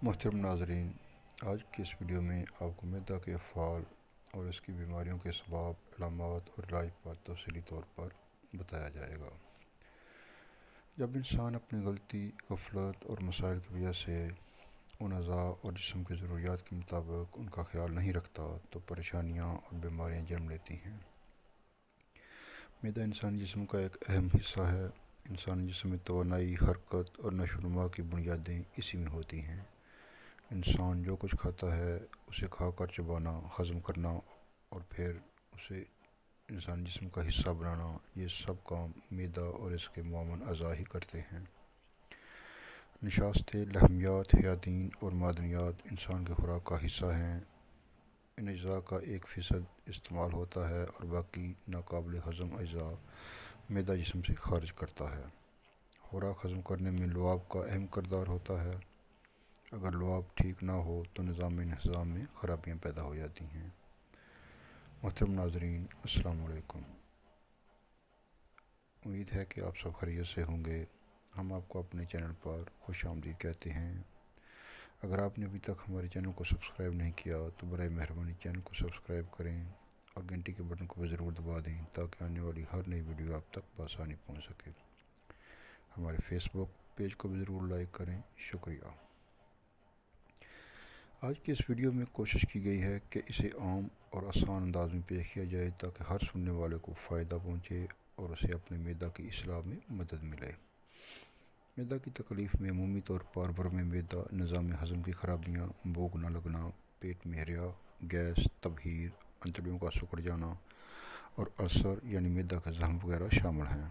محترم ناظرین، آج کی اس ویڈیو میں آپ کو میدا کے افعال اور اس کی بیماریوں کے اسباب، علامات اور علاج پر تفصیلی طور پر بتایا جائے گا۔ جب انسان اپنی غلطی، غفلت اور مسائل کی وجہ سے ان اعضاء اور جسم کی ضروریات کے مطابق ان کا خیال نہیں رکھتا تو پریشانیاں اور بیماریاں جنم لیتی ہیں۔ میدا انسانی جسم کا ایک اہم حصہ ہے۔ انسانی جسم میں توانائی، حرکت اور نشو و نما کی بنیادیں اسی میں ہوتی ہیں۔ انسان جو کچھ کھاتا ہے اسے کھا کر چبانا، ہضم کرنا اور پھر اسے انسانی جسم کا حصہ بنانا، یہ سب کام میدا اور اس کے معاون اعضاء ہی کرتے ہیں۔ نشاستیں، لحمیات، حیاتین اور معدنیات انسان کی خوراک کا حصہ ہیں۔ ان اجزاء کا 1% استعمال ہوتا ہے اور باقی ناقابل ہضم اجزاء میدا جسم سے خارج کرتا ہے۔ خوراک ہضم کرنے میں لعاب کا اہم کردار ہوتا ہے۔ اگر لعاب ٹھیک نہ ہو تو نظام انہضام میں خرابیاں پیدا ہو جاتی ہیں۔ محترم ناظرین، السلام علیکم۔ امید ہے کہ آپ سب خیریت سے ہوں گے۔ ہم آپ کو اپنے چینل پر خوش آمدید کہتے ہیں۔ اگر آپ نے ابھی تک ہمارے چینل کو سبسکرائب نہیں کیا تو برائے مہربانی چینل کو سبسکرائب کریں اور گھنٹی کے بٹن کو بھی ضرور دبا دیں تاکہ آنے والی ہر نئی ویڈیو آپ تک بآسانی پہنچ سکے۔ ہمارے فیس بک پیج کو بھی ضرور لائک کریں۔ شکریہ۔ آج کی اس ویڈیو میں کوشش کی گئی ہے کہ اسے عام اور آسان انداز میں پیش کیا جائے تاکہ ہر سننے والے کو فائدہ پہنچے اور اسے اپنے میدا کی اصلاح میں مدد ملے۔ میدا کی تکلیف میں عمومی طور پر ورم میدا، نظام ہضم کی خرابیاں، بھوک نہ لگنا، پیٹ میں حریا، گیس، تبخیر، انتڑیوں کا سکڑ جانا اور السر یعنی میدا کا زخم وغیرہ شامل ہیں۔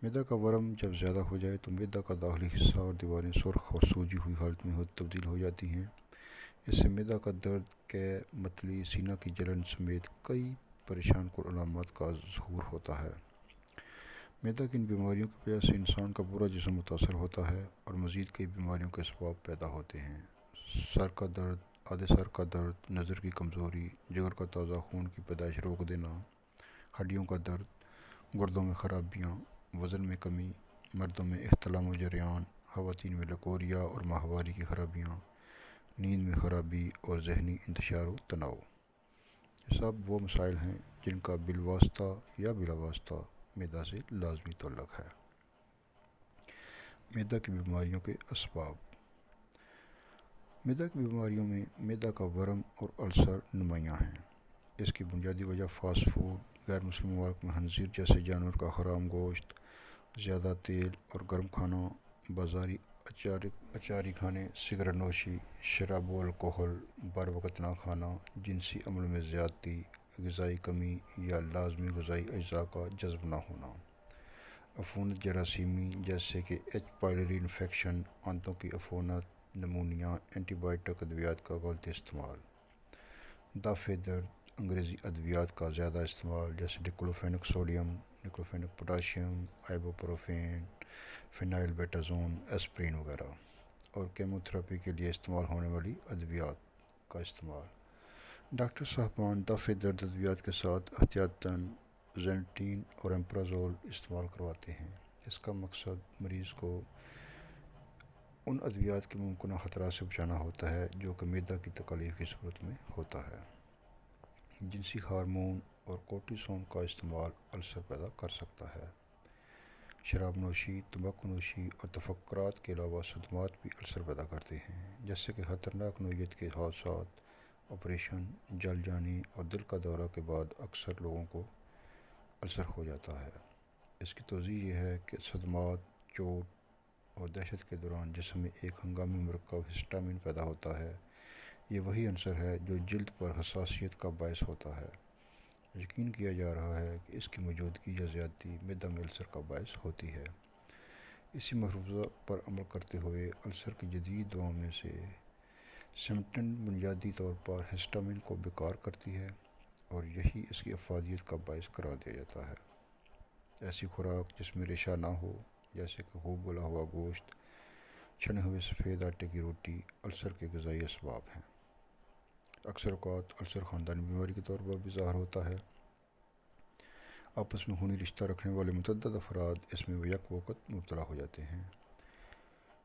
میدا کا ورم جب زیادہ ہو جائے تو میدا کا داخلی حصہ اور دیواریں سرخ اور سوجی ہوئی حالت میں تبدیل ہو جاتی ہیں۔ اس سے میدا کا درد، قے، متلی، سینہ کی جلن سمیت کئی پریشان کن علامات کا ظہور ہوتا ہے۔ میدا کی ان بیماریوں کی وجہ سے انسان کا پورا جسم متاثر ہوتا ہے اور مزید کئی بیماریوں کے اسباب پیدا ہوتے ہیں۔ سر کا درد، آدھے سر کا درد، نظر کی کمزوری، جگر کا تازہ خون کی پیدائش روک دینا، ہڈیوں کا درد، گردوں میں خرابیاں، وزن میں کمی، مردوں میں احتلام و جریان، خواتین میں لکوریا اور ماہواری کی خرابیاں، نیند میں خرابی اور ذہنی انتشار و تناؤ۔ یہ سب وہ مسائل ہیں جن کا بالواسطہ یا بلا واسطہ میدا سے لازمی تعلق ہے۔ میدا کی بیماریوں کے اسباب۔ میدا کی بیماریوں میں میدا کا ورم اور السر نمایاں ہیں۔ اس کی بنیادی وجہ فاسٹ فوڈ، غیر مسلم ممالک میں خنزیر جیسے جانور کا حرام گوشت، زیادہ تیل اور گرم کھانا، بازاری اچاری کھانے، سگریٹ نوشی، شراب و الکحل، بر وقت نہ کھانا، جنسی عمل میں زیادتی، غذائی کمی یا لازمی غذائی اجزاء کا جذب نہ ہونا، عفونت جراثیمی جیسے کہ ایچ پائلری انفیکشن، آنتوں کی عفونت، نمونیا، اینٹی بائیوٹک ادویات کا غلط استعمال، دافع درد، انگریزی ادویات کا زیادہ استعمال جیسے ڈکلوفینک سوڈیم، ڈکلوفینک پوٹاشیم، آئبوپروفین، فینائل بیٹازون، ایسپرین وغیرہ، اور کیموتھراپی کے لیے استعمال ہونے والی ادویات کا استعمال۔ ڈاکٹر صاحبان دافع درد ادویات کے ساتھ احتیاطاً زینٹین اور امپرازول استعمال کرواتے ہیں۔ اس کا مقصد مریض کو ان ادویات کے ممکنہ خطرات سے بچانا ہوتا ہے جو کہ میدا کی تکلیف کی صورت میں ہوتا ہے۔ جنسی ہارمون اور کورٹیسون کا استعمال السر پیدا کر سکتا ہے۔ شراب نوشی، تمباکو نوشی اور تفکرات کے علاوہ صدمات بھی السر پیدا کرتے ہیں، جیسے کہ خطرناک نوعیت کے حادثات، آپریشن، جل جانے اور دل کا دورہ کے بعد اکثر لوگوں کو السر ہو جاتا ہے۔ اس کی توضیح یہ ہے کہ صدمات، چوٹ اور دہشت کے دوران جسم میں ایک ہنگامی مرکب ہسٹامین پیدا ہوتا ہے۔ یہ وہی عنصر ہے جو جلد پر حساسیت کا باعث ہوتا ہے۔ یقین کیا جا رہا ہے کہ اس کی موجودگی یا زیادتی میدا میں السر کا باعث ہوتی ہے۔ اسی مفروضہ پر عمل کرتے ہوئے السر کی جدید دواؤں میں سے سمٹن بنیادی طور پر ہسٹامین کو بیکار کرتی ہے اور یہی اس کی افادیت کا باعث قرار دیا جاتا ہے۔ ایسی خوراک جس میں ریشہ نہ ہو، جیسے کہ خوب گلا ہوا گوشت، چھنے ہوئے سفید آٹے کی روٹی، السر کے غذائی اسباب ہیں۔ اکثر اوقات السر خاندانی بیماری کے طور پر بھی ظاہر ہوتا ہے۔ آپس میں خونی رشتہ رکھنے والے متعدد افراد اس میں یک وقت مبتلا ہو جاتے ہیں۔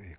1,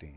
3,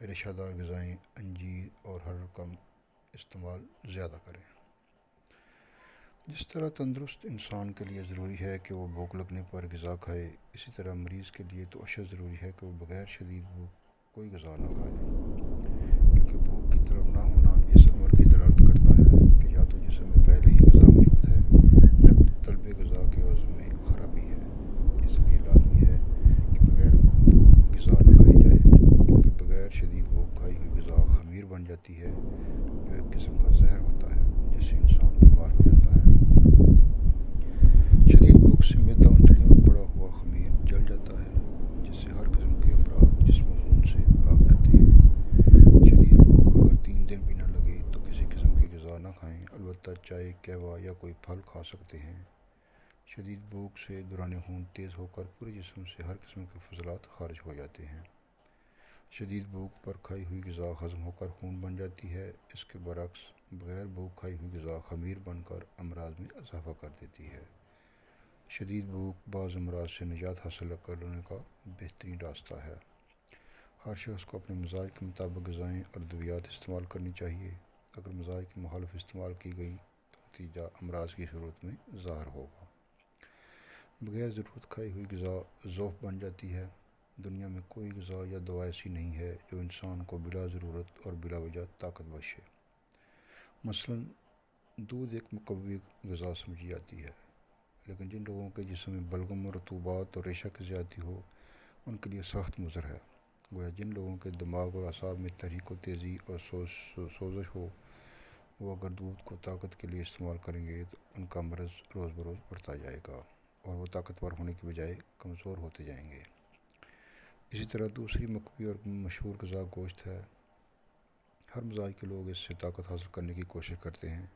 ریشہ دار غذائیں انجیر اور ہر کا استعمال زیادہ کریں۔ جس طرح تندرست انسان کے لیے ضروری ہے کہ وہ بھوک لگنے پر غذا کھائے، اسی طرح مریض کے لیے تو اشد ضروری ہے کہ وہ بغیر شدید بھوک کوئی غذا نہ کھائے، کیونکہ بھوک کی طلب نہ ہونا اس امر کی دلالت کرتا ہے کہ یا تو جسم میں پہلے ہی غذا موجود ہے یا پھر طلب غذا کے عزم میں خرابی ہے۔ اس لیے لازمی ہے کہ بغیر بھوک غذا نہ کھائی جائے، کیونکہ بغیر شدید بھوک کھائی ہوئی غذا خمیر بن جاتی ہے، جو ایک قسم کا زہر ہوتا ہے جس سے انسان بیمار ہو جاتا ہے۔ شدید بھوک سے میدا انتڑیوں میں پڑا ہوا خمیر جل جاتا ہے، جس سے ہر قسم کے امراض جسم و خون سے بھاگ جاتے ہیں۔ شدید بھوک اگر 3 دن بھی نہ لگے تو کسی قسم کی غذا نہ کھائیں، البتہ چائے، قہوہ یا کوئی پھل کھا سکتے ہیں۔ شدید بھوک سے دوران خون تیز ہو کر پورے جسم سے ہر قسم کے فضلات خارج ہو جاتے ہیں۔ شدید بھوک پر کھائی ہوئی غذا ہضم ہو کر خون بن جاتی ہے، اس کے برعکس بغیر بھوک کھائی ہوئی غذا خمیر بن کر امراض میں اضافہ کر دیتی ہے۔ شدید بھوک بعض امراض سے نجات حاصل کرنے کا بہترین راستہ ہے۔ ہر شخص کو اپنے مزاج کے مطابق غذائیں اور ادویات استعمال کرنی چاہیے۔ اگر مزاج کے مخالف استعمال کی گئی تو نتیجہ امراض کی صورت میں ظاہر ہوگا۔ بغیر ضرورت کھائی ہوئی غذا ذوف بن جاتی ہے۔ دنیا میں کوئی غذا یا دوا ایسی نہیں ہے جو انسان کو بلا ضرورت اور بلا وجہ طاقت بخشے۔ مثلاً دودھ ایک مقوی غذا سمجھی جاتی ہے، لیکن جن لوگوں کے جسم میں بلغم اور رطوبات اور ریشہ کی زیادتی ہو ان کے لیے سخت مضر ہے۔ گویا جن لوگوں کے دماغ اور اعصاب میں تحریک و تیزی اور سوزش ہو، وہ اگر دودھ کو طاقت کے لیے استعمال کریں گے تو ان کا مرض روز بروز بڑھتا جائے گا اور وہ طاقتور ہونے کی بجائے کمزور ہوتے جائیں گے۔ اسی طرح دوسری مقوی اور مشہور غذا گوشت ہے۔ ہر مزاج کے لوگ اس سے طاقت حاصل کرنے کی کوشش کرتے ہیں،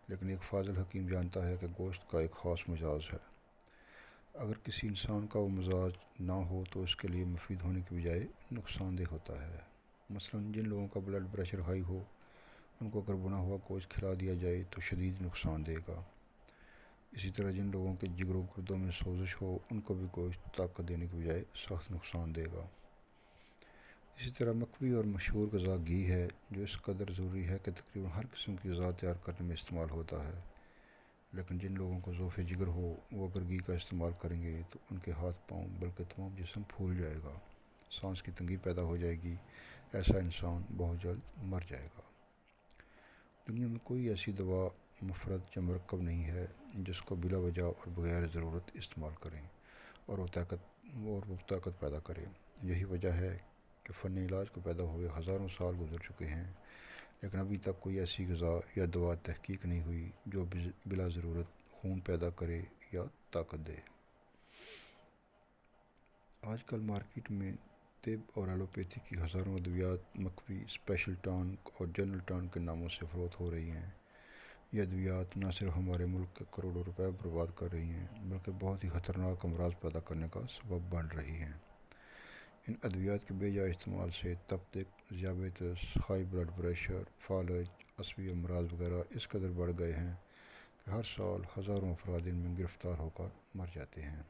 لیکن ایک فاضل حکیم جانتا ہے کہ گوشت کا ایک خاص مزاج ہے۔ اگر کسی انسان کا وہ مزاج نہ ہو تو اس کے لیے مفید ہونے کی بجائے نقصان دہ ہوتا ہے۔ مثلاً جن لوگوں کا بلڈ پریشر ہائی ہو، ان کو اگر بنا ہوا گوشت کھلا دیا جائے تو شدید نقصان دے گا۔ اسی طرح جن لوگوں کے جگر و گردوں میں سوزش ہو، ان کو بھی گوشت طاقت دینے کی بجائے سخت نقصان دے گا۔ اسی طرح مقوی اور مشہور غذا گھی ہے، جو اس قدر ضروری ہے کہ تقریباً ہر قسم کی غذا تیار کرنے میں استعمال ہوتا ہے، لیکن جن لوگوں کو ذوف جگر ہو وہ اگر گھی کا استعمال کریں گے تو ان کے ہاتھ پاؤں بلکہ تمام جسم پھول جائے گا، سانس کی تنگی پیدا ہو جائے گی، ایسا انسان بہت جلد مر جائے گا۔ دنیا میں کوئی ایسی دوا، مفرد یا مرکب نہیں ہے جس کو بلا وجہ اور بغیر ضرورت استعمال کریں اور وہ طاقت پیدا کرے۔ یہی وجہ ہے کہ فن علاج کو پیدا ہوئے ہزاروں سال گزر چکے ہیں، لیکن ابھی تک کوئی ایسی غذا یا دوا تحقیق نہیں ہوئی جو بلا ضرورت خون پیدا کرے یا طاقت دے۔ آج کل مارکیٹ میں طب اور ایلوپیتھی کی ہزاروں ادویات مقوی، اسپیشل ٹانک اور جنرل ٹانک کے ناموں سے فروخت ہو رہی ہیں۔ یہ ادویات نہ صرف ہمارے ملک کے کروڑوں روپے برباد کر رہی ہیں، بلکہ بہت ہی خطرناک امراض پیدا کرنے کا سبب بن رہی ہیں۔ ان ادویات کے بے جا استعمال سے تپ، ذیابیطس، ہائی بلڈ پریشر، فالج، عصبی امراض وغیرہ اس قدر بڑھ گئے ہیں کہ ہر سال ہزاروں افراد ان میں گرفتار ہو کر مر جاتے ہیں۔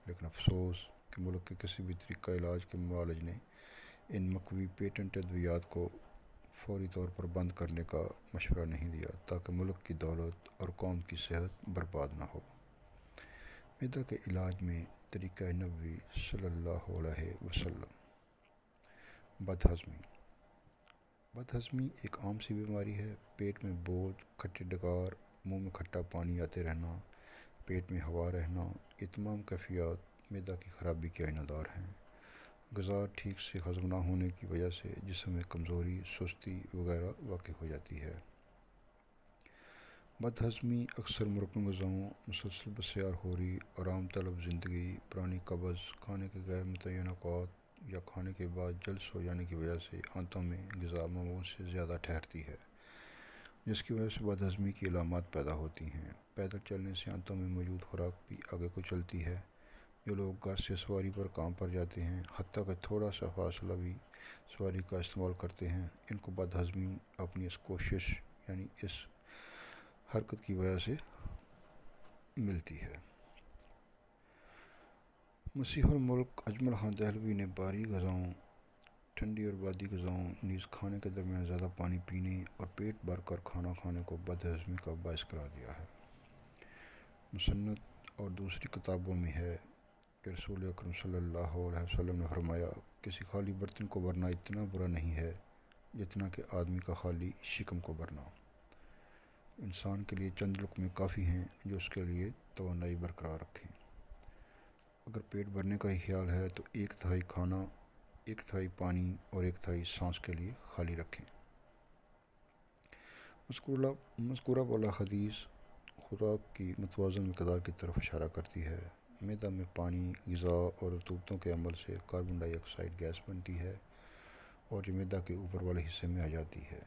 لیکن افسوس کہ ملک کے کسی بھی طریقہ علاج کے معالج نے ان مقوی پیٹنٹ ادویات کو فوری طور پر بند کرنے کا مشورہ نہیں دیا تاکہ ملک کی دولت اور قوم کی صحت برباد نہ ہو۔ میدا کے علاج میں طریقہ نبوی صلی اللہ علیہ وسلم۔ بدہضمی ایک عام سی بیماری ہے۔ پیٹ میں بوجھ، کھٹے ڈگار، منہ میں کھٹا پانی آتے رہنا، پیٹ میں ہوا رہنا، یہ تمام کیفیات میدا کی خرابی کے آئینہ دار ہیں۔ غذا ٹھیک سے ہضم نہ ہونے کی وجہ سے جسم میں کمزوری، سستی وغیرہ واقع ہو جاتی ہے۔ بدہضمی اکثر مرکن غذاؤں، مسلسل بسیار ہوری، آرام طلب زندگی، پرانی قبض، کھانے کے غیر متعین اوقات یا کھانے کے بعد جلد سو جانے کی وجہ سے آنتوں میں غذا معمول سے زیادہ ٹھہرتی ہے، جس کی وجہ سے بدہضمی کی علامات پیدا ہوتی ہیں۔ پیدل چلنے سے آنتوں میں موجود خوراک بھی آگے کو چلتی ہے۔ جو لوگ گھر سے سواری پر کام پر جاتے ہیں، حتیٰ کہ تھوڑا سا فاصلہ بھی سواری کا استعمال کرتے ہیں، ان کو بدہضمی اپنی اس کوشش یعنی اس حرکت کی وجہ سے ملتی ہے۔ مسیح الملک اجمل خان دہلوی نے بھاری غذاؤں ٹھنڈی اور بادی غذاؤں نیز کھانے کے درمیان زیادہ پانی پینے اور پیٹ بھر کر کھانا کھانے کو بدہضمی کا باعث قرار دیا ہے۔ مسنت اور دوسری کتابوں میں ہے کہ رسول اکرم صلی اللہ علیہ وسلم نے فرمایا، کسی خالی برتن کو بھرنا اتنا برا نہیں ہے جتنا کہ آدمی کا خالی شکم کو بھرنا۔ انسان کے لیے چند لقمے کافی ہیں جو اس کے لیے توانائی برقرار رکھیں۔ اگر پیٹ بھرنے کا ہی خیال ہے تو ایک تہائی کھانا، ایک تہائی پانی اور ایک تہائی سانس کے لیے خالی رکھیں۔ مذکورہ بالا حدیث خوراک کی متوازن مقدار کی طرف اشارہ کرتی ہے۔ معدہ میں پانی، غذا اور رطوبتوں کے عمل سے کاربن ڈائی آکسائڈ گیس بنتی ہے اور یہ معدہ کے اوپر والے حصے میں آ جاتی ہے۔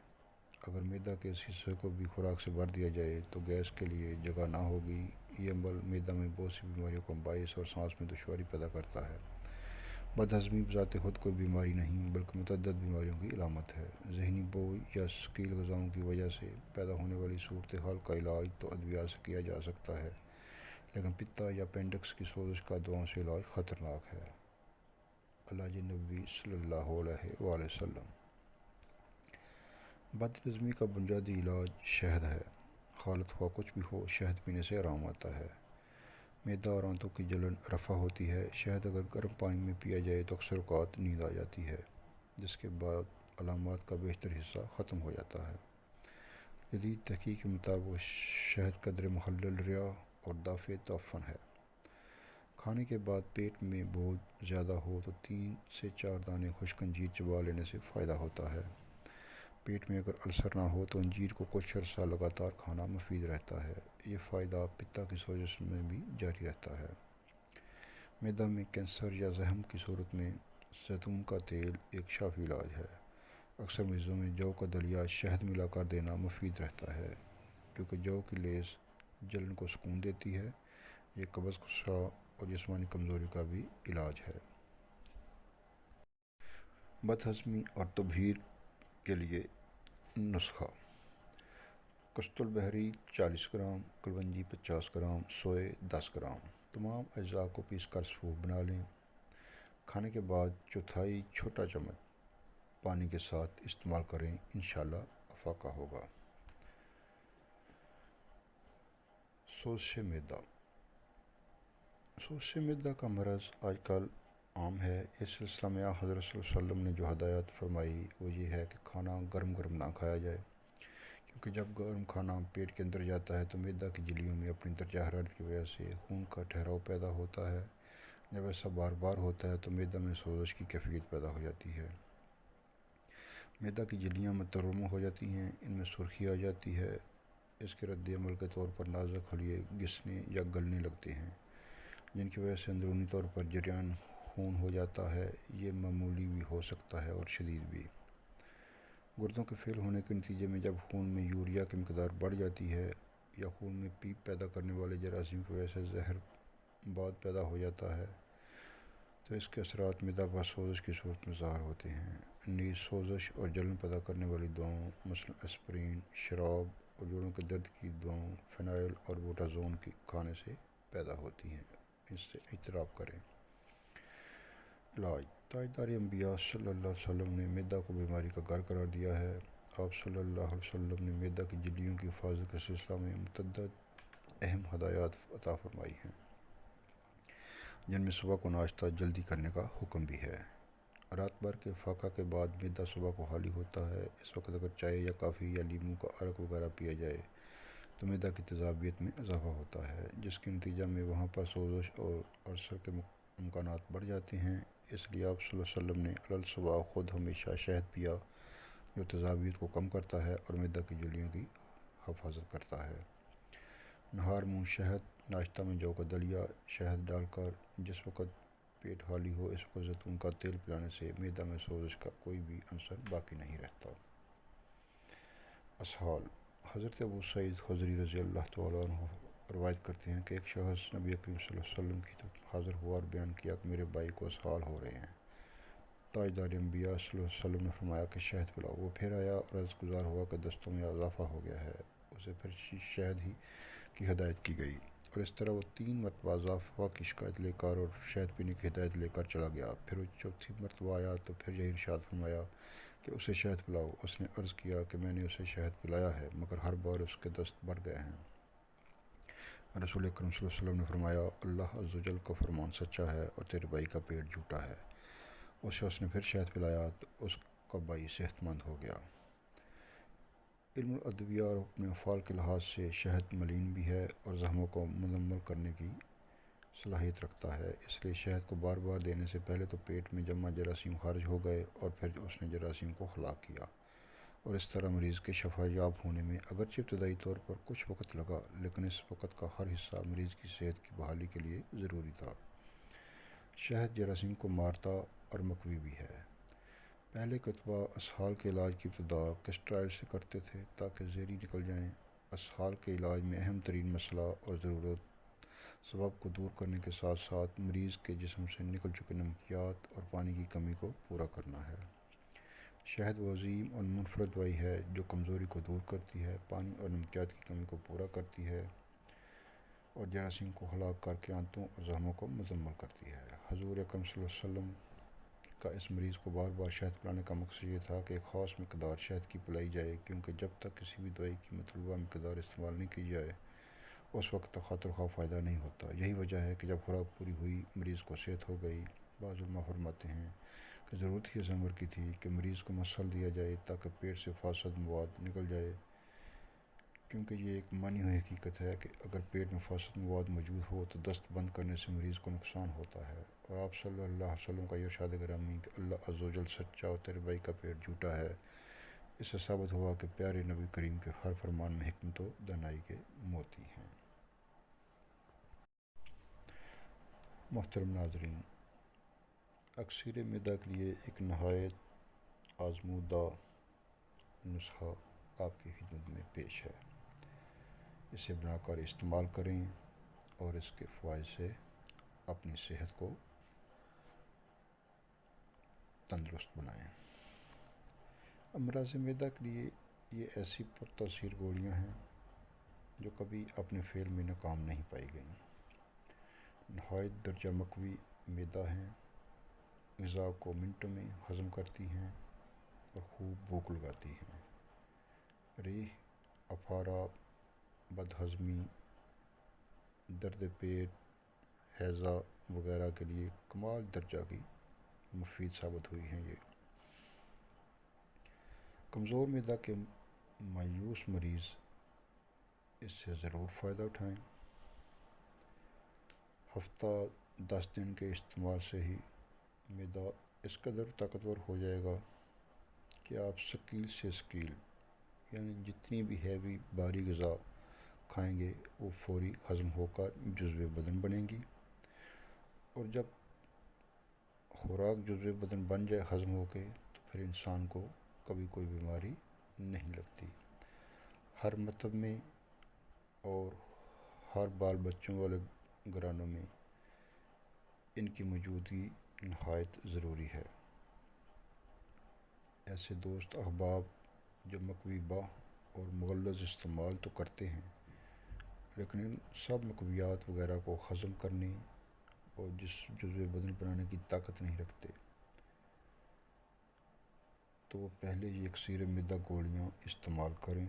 اگر معدہ کے اس حصے کو بھی خوراک سے بھر دیا جائے تو گیس کے لیے جگہ نہ ہوگی۔ یہ عمل معدہ میں بہت سی بیماریوں کا باعث اور سانس میں دشواری پیدا کرتا ہے۔ بدہضمی بذات خود کوئی بیماری نہیں بلکہ متعدد بیماریوں کی علامت ہے۔ ذہنی بوجھ یا ثقیل غذاؤں کی وجہ سے پیدا ہونے والی صورتحال کا علاج تو ادویات سے کیا جا سکتا ہے، لیکن پتا یا اپینڈکس کی سوزش کا دواؤں سے علاج خطرناک ہے۔ علاج نبوی صلی اللہ علیہ وآلہ وسلم۔ بدہضمی کا بنیادی علاج شہد ہے۔ حالت خواہ کچھ بھی ہو، شہد پینے سے آرام آتا ہے۔ معدہ اور آنتوں کی جلن رفع ہوتی ہے۔ شہد اگر گرم پانی میں پیا جائے تو اکثر اوقات نیند آ جاتی ہے، جس کے بعد علامات کا بیشتر حصہ ختم ہو جاتا ہے۔ جدید تحقیق کے مطابق شہد قدر محلل ریاح اور دافع تعفن ہے۔ کھانے کے بعد پیٹ میں بوجھ زیادہ ہو تو 3 سے 4 دانے خشک انجیر چبا لینے سے فائدہ ہوتا ہے۔ پیٹ میں اگر السر نہ ہو تو انجیر کو کچھ عرصہ لگاتار کھانا مفید رہتا ہے۔ یہ فائدہ پتا کی سوزش میں بھی جاری رہتا ہے۔ معدہ میں کینسر یا زخم کی صورت میں زیتون کا تیل ایک شافی علاج ہے۔ اکثر مریضوں میں جو کا دلیا شہد ملا کر دینا مفید رہتا ہے، کیونکہ جو کی لیس جلن کو سکون دیتی ہے۔ یہ قبض کشا اور جسمانی کمزوری کا بھی علاج ہے۔ بدہضمی اور تبخیر کے لیے نسخہ: کشت البحری 40 گرام، کلونجی 50 گرام، سوئے 10 گرام۔ تمام اجزاء کو پیس کر صفوف بنا لیں۔ کھانے کے بعد چوتھائی چھوٹا چمچ پانی کے ساتھ استعمال کریں، انشاءاللہ افاقہ ہوگا۔ سوزش معدہ: سوزش معدہ کا مرض آج کل عام ہے۔ اس سلسلہ میں حضرت صلی اللہ علیہ وسلم نے جو ہدایت فرمائی وہ یہ ہے کہ کھانا گرم گرم نہ کھایا جائے، کیونکہ جب گرم کھانا پیٹ کے اندر جاتا ہے تو معدہ کی جھلیوں میں اپنی درجہ حرارت کی وجہ سے خون کا ٹھہراؤ پیدا ہوتا ہے۔ جب ایسا بار بار ہوتا ہے تو معدہ میں سوزش کی کیفیت پیدا ہو جاتی ہے۔ معدہ کی جھلیاں متورم ہو جاتی ہیں، ان میں سرخی آ جاتی ہے۔ اس کے رد عمل کے طور پر نازک خلیے گھسنے یا گلنے لگتے ہیں، جن کی وجہ سے اندرونی طور پر جریان خون ہو جاتا ہے۔ یہ معمولی بھی ہو سکتا ہے اور شدید بھی۔ گردوں کے فیل ہونے کے نتیجے میں جب خون میں یوریا کی مقدار بڑھ جاتی ہے یا خون میں پیپ پیدا کرنے والے جراثیم کی وجہ سے زہر بعد پیدا ہو جاتا ہے تو اس کے اثرات معدہ پر سوزش کی صورت میں ظاہر ہوتے ہیں۔ نیز سوزش اور جلن پیدا کرنے والی دواؤں مثلا اسپرین، شراب اور جوڑوں کے درد کی دواؤں فینائل اور بوٹازون کی کھانے سے پیدا ہوتی ہیں، ان سے اجتناب کریں۔ علاج: تاجدار انبیاء صلی اللہ علیہ وسلم نے معدہ کو بیماری کا گھر قرار دیا ہے۔ آپ صلی اللہ علیہ وسلم نے معدہ کی جھلیوں کی حفاظت کے سلسلہ میں متعدد اہم ہدایات عطا فرمائی ہیں، جن میں صبح کو ناشتہ جلدی کرنے کا حکم بھی ہے۔ رات بھر کے فاقہ کے بعد معدہ صبح کو خالی ہوتا ہے۔ اس وقت اگر چائے یا کافی یا لیموں کا عرق وغیرہ پیا جائے تو معدہ کی تیزابیت میں اضافہ ہوتا ہے، جس کے نتیجہ میں وہاں پر سوزش اور السر کے امکانات بڑھ جاتے ہیں۔ اس لیے آپ صلی اللہ علیہ وسلم نے الصبح خود ہمیشہ شہد پیا، جو تیزابیت کو کم کرتا ہے اور معدہ کی جھلیوں کی حفاظت کرتا ہے۔ نہار منہ شہد: ناشتہ میں جو کا دلیا شہد ڈال کر جس وقت پیٹ خالی ہو اس وقت زیتون کا تیل پلانے سے معدہ میں سوزش کا کوئی بھی عنصر باقی نہیں رہتا۔ اسہال: حضرت ابو سعید خدری رضی اللہ تعالیٰ عنہ روایت کرتے ہیں کہ ایک شخص نبی کریم صلی اللہ علیہ وسلم کی طرف حاضر ہوا اور بیان کیا کہ میرے بھائی کو اسہال ہو رہے ہیں۔ تاجدار انبیاء صلی اللہ علیہ وسلم نے فرمایا کہ شہد پلاؤ۔ وہ پھر آیا اور عرض گزار ہوا کہ دستوں میں اضافہ ہو گیا ہے۔ اسے پھر شہد ہی کی ہدایت کی گئی اور اس طرح وہ 3 مرتبہ اضافہ کی شکایت لے کر اور شہد پینے کی ہدایت لے کر چلا گیا۔ پھر وہ چوتھی مرتبہ آیا تو پھر یہی ارشاد فرمایا کہ اسے شہد پلاؤ۔ اس نے عرض کیا کہ میں نے اسے شہد پلایا ہے مگر ہر بار اس کے دست بڑھ گئے ہیں۔ رسول اکرم صلی اللہ علیہ وسلم نے فرمایا اللہ عز و جل کا فرمان سچا ہے اور تیرے بھائی کا پیٹ جھوٹا ہے۔ اس شخص نے پھر شہد پلایا تو اس کا بھائی صحت مند ہو گیا۔ علم الادویہ اور اپنے افعال کے لحاظ سے شہد ملین بھی ہے اور زخموں کو مکمل کرنے کی صلاحیت رکھتا ہے، اس لیے شہد کو بار بار دینے سے پہلے تو پیٹ میں جمع جراثیم خارج ہو گئے اور پھر اس نے جراثیم کو ہلاک کیا، اور اس طرح مریض کے شفا یاب ہونے میں اگرچہ ابتدائی طور پر کچھ وقت لگا لیکن اس وقت کا ہر حصہ مریض کی صحت کی بحالی کے لیے ضروری تھا۔ شہد جراثیم کو مارتا اور مقوی بھی ہے۔ پہلے کتبہ اسہال کے علاج کی ابتدا کیسٹرائل سے کرتے تھے تاکہ زہری نکل جائیں۔ اسہال کے علاج میں اہم ترین مسئلہ اور ضرورت سبب کو دور کرنے کے ساتھ ساتھ مریض کے جسم سے نکل چکے نمکیات اور پانی کی کمی کو پورا کرنا ہے۔ شہد وہ عظیم اور منفرد دوائی ہے جو کمزوری کو دور کرتی ہے، پانی اور نمکیات کی کمی کو پورا کرتی ہے اور جراثیم کو ہلاک کر کے آنتوں اور زخموں کو مکمل کرتی ہے۔ حضور اکرم صلی اللہ علیہ وسلم کا اس مریض کو بار بار شہد پلانے کا مقصد یہ تھا کہ ایک خاص مقدار شہد کی پلائی جائے، کیونکہ جب تک کسی بھی دوائی کی مطلوبہ مقدار استعمال نہیں کی جائے اس وقت تک خاطر خواہ فائدہ نہیں ہوتا۔ یہی وجہ ہے کہ جب خوراک پوری ہوئی مریض کو صحت ہو گئی۔ بعض علماء فرماتے ہیں کہ ضرورت ہی اس امر کی تھی کہ مریض کو مسل دیا جائے تاکہ پیٹ سے فاسد مواد نکل جائے، کیونکہ یہ ایک مانی ہوئی حقیقت ہے کہ اگر پیٹ میں فاسد مواد موجود ہو تو دست بند کرنے سے مریض کو نقصان ہوتا ہے۔ اور آپ صلی اللہ علیہ وسلم کا یہ ارشاد گرامی کہ اللہ عز و جل سچا اور تیرے بھائی کا پیٹ جھوٹا ہے، اس سے ثابت ہوا کہ پیارے نبی کریم کے ہر فرمان میں حکمت و دانائی کے موتی ہیں۔ محترم ناظرین، اکثر معدہ کے لیے ایک نہایت آزمودہ نسخہ آپ کی خدمت میں پیش ہے۔ اسے بنا کر استعمال کریں اور اس کے فوائد سے اپنی صحت کو تندرست بنائیں۔ امراض معدہ کے لیے یہ ایسی پرتاثیر گولیاں ہیں جو کبھی اپنے فعل میں ناکام نہیں پائی گئیں۔ نہایت درجہ مقوی معدہ ہیں، غذا کو منٹوں میں ہضم کرتی ہیں اور خوب بھوک لگاتی ہیں۔ ریح، اپھارا، بدہضمی، درد پیٹ، ہیضہ وغیرہ کے لیے کمال درجہ کی مفید ثابت ہوئی ہیں۔ یہ کمزور معدہ کے مایوس مریض اس سے ضرور فائدہ اٹھائیں۔ ہفتہ 10 دن کے استعمال سے ہی معدہ اس قدر طاقتور ہو جائے گا کہ آپ ثقیل سے ثقیل یعنی جتنی بھی ہیوی بھاری غذا کھائیں گے وہ فوری ہضم ہو کر جزو بدن بنیں گی، اور جب خوراک جزو بدن بن جائے ہضم ہو کے تو پھر انسان کو کبھی کوئی بیماری نہیں لگتی۔ ہر مطلب میں اور ہر بال بچوں والے گھرانوں میں ان کی موجودگی نہایت ضروری ہے۔ ایسے دوست احباب جو مقوی باہ اور مغلظ استعمال تو کرتے ہیں لیکن ان سب مقویات وغیرہ کو ہضم کرنے اور جزو بدن بنانے کی طاقت نہیں رکھتے، تو وہ پہلے یہ اکثیر معدہ گولیاں استعمال کریں،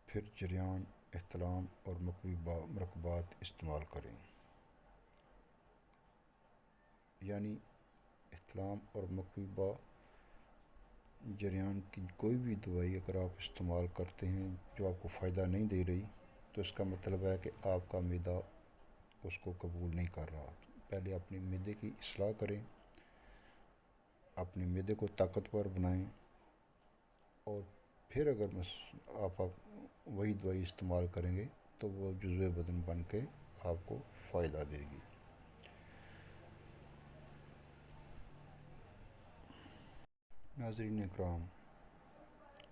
پھر جریان، احتلام اور مقوی مرکبات استعمال کریں۔ یعنی احتلام اور مقوی جریان کی کوئی بھی دوائی اگر آپ استعمال کرتے ہیں جو آپ کو فائدہ نہیں دے رہی تو اس کا مطلب ہے کہ آپ کا معدہ اس کو قبول نہیں کر رہا۔ پہلے اپنے معدے کی اصلاح کریں، اپنے معدے کو طاقتور بنائیں، اور پھر اگر آپ وہی دوائی استعمال کریں گے تو وہ جزو بدن بن کے آپ کو فائدہ دے گی۔ ناظرین اکرام،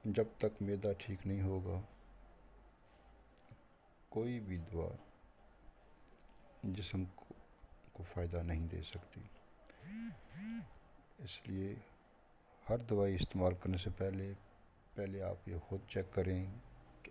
جب تک معدہ ٹھیک نہیں ہوگا کوئی بھی دوا جسم کو فائدہ نہیں دے سکتی، اس لیے ہر دوائی استعمال کرنے سے پہلے آپ یہ خود چیک کریں کہ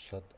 7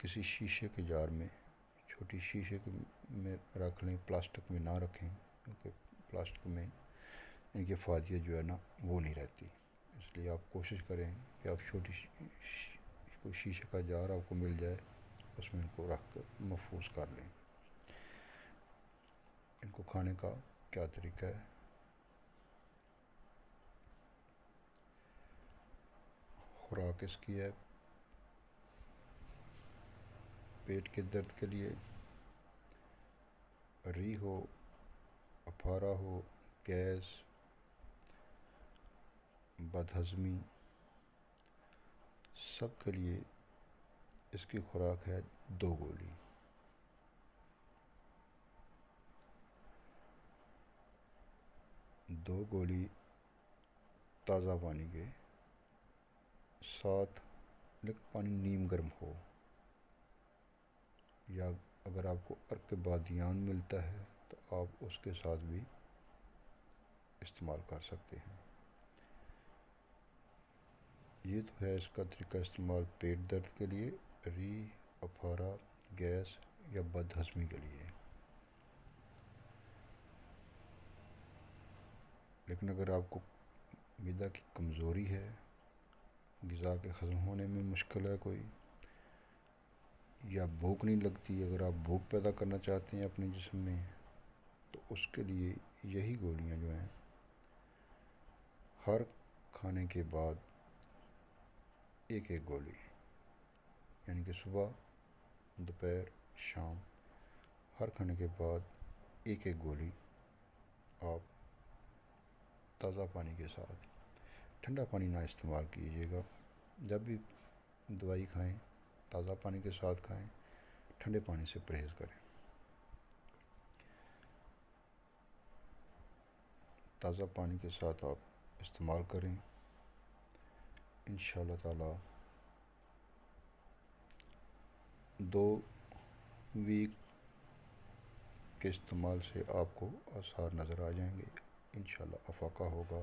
کسی شیشے کے جار میں، چھوٹی شیشے میں رکھ لیں، پلاسٹک میں نہ رکھیں، کیونکہ پلاسٹک میں ان کی افادیت جو ہے نا وہ نہیں رہتی. اس لیے آپ کوشش کریں کہ آپ چھوٹی کوئی شیشے کا جار آپ کو مل جائے، اس میں ان کو رکھ کر محفوظ کر لیں. ان کو کھانے کا کیا طریقہ ہے؟ خوراک اس کی ہے پیٹ کے درد کے لیے ریح ہو، اپھارا ہو، گیس، بدہضمی، سب کے لیے اس کی خوراک ہے 2 گولی. 2 گولی تازہ پانی کے ساتھ، لیکن پانی نیم گرم ہو، یا اگر آپ کو عرق بادیان ملتا ہے تو آپ اس کے ساتھ بھی استعمال کر سکتے ہیں. یہ تو ہے اس کا طریقہ استعمال پیٹ درد کے لیے، ریح، اپھارا، گیس یا بدہضمی کے لیے. لیکن اگر آپ کو معدہ کی کمزوری ہے، غذا کے ہضم ہونے میں مشکل ہے کوئی، یا بھوک نہیں لگتی، اگر آپ بھوک پیدا کرنا چاہتے ہیں اپنے جسم میں، تو اس کے لیے یہی گولیاں جو ہیں ہر کھانے کے بعد 1 گولی، یعنی کہ صبح، دوپہر، شام، ہر کھانے کے بعد 1 گولی آپ تازہ پانی کے ساتھ. ٹھنڈا پانی نہ استعمال کیجیے گا. جب بھی دوائی کھائیں تازہ پانی کے ساتھ کھائیں، ٹھنڈے پانی سے پرہیز کریں. تازہ پانی کے ساتھ آپ استعمال کریں، انشاءاللہ تعالی 2 ویک کے استعمال سے آپ کو آثار نظر آ جائیں گے. انشاءاللہ افاقہ ہوگا،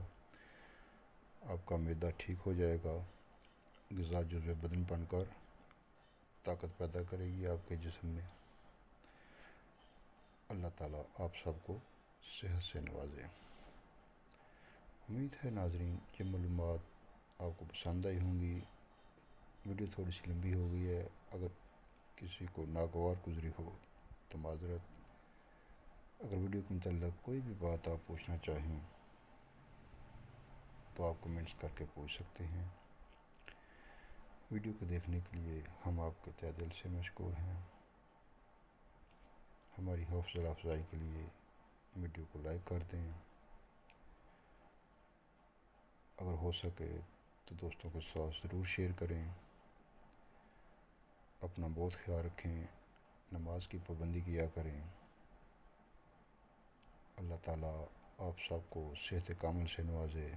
آپ کا معدہ ٹھیک ہو جائے گا، غذا جزو بدن بن کر طاقت پیدا کرے گی آپ کے جسم میں. اللہ تعالیٰ آپ سب کو صحت سے نوازے. امید ہے ناظرین یہ معلومات آپ کو پسند آئی ہوں گی. ویڈیو تھوڑی سی لمبی ہو گئی ہے، اگر کسی کو ناگوار گزری ہو تو معذرت. اگر ویڈیو کے متعلق کوئی بھی بات آپ پوچھنا چاہیں تو آپ کمنٹس کر کے پوچھ سکتے ہیں. ویڈیو کو دیکھنے کے لیے ہم آپ کے تہہ دل سے مشکور ہیں. ہماری حوصلہ افزائی کے لیے ویڈیو کو لائک کر دیں. اگر ہو سکے تو دوستوں کے ساتھ ضرور شیئر کریں. اپنا بہت خیال رکھیں، نماز کی پابندی کیا کریں. اللہ تعالیٰ آپ سب کو صحت کامل سے نوازے.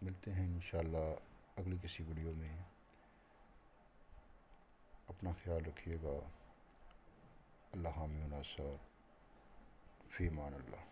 ملتے ہیں انشاءاللہ اگلی کسی ویڈیو میں. اپنا خیال رکھیے گا. اللہ حامی و ناصر. فی امان اللہ.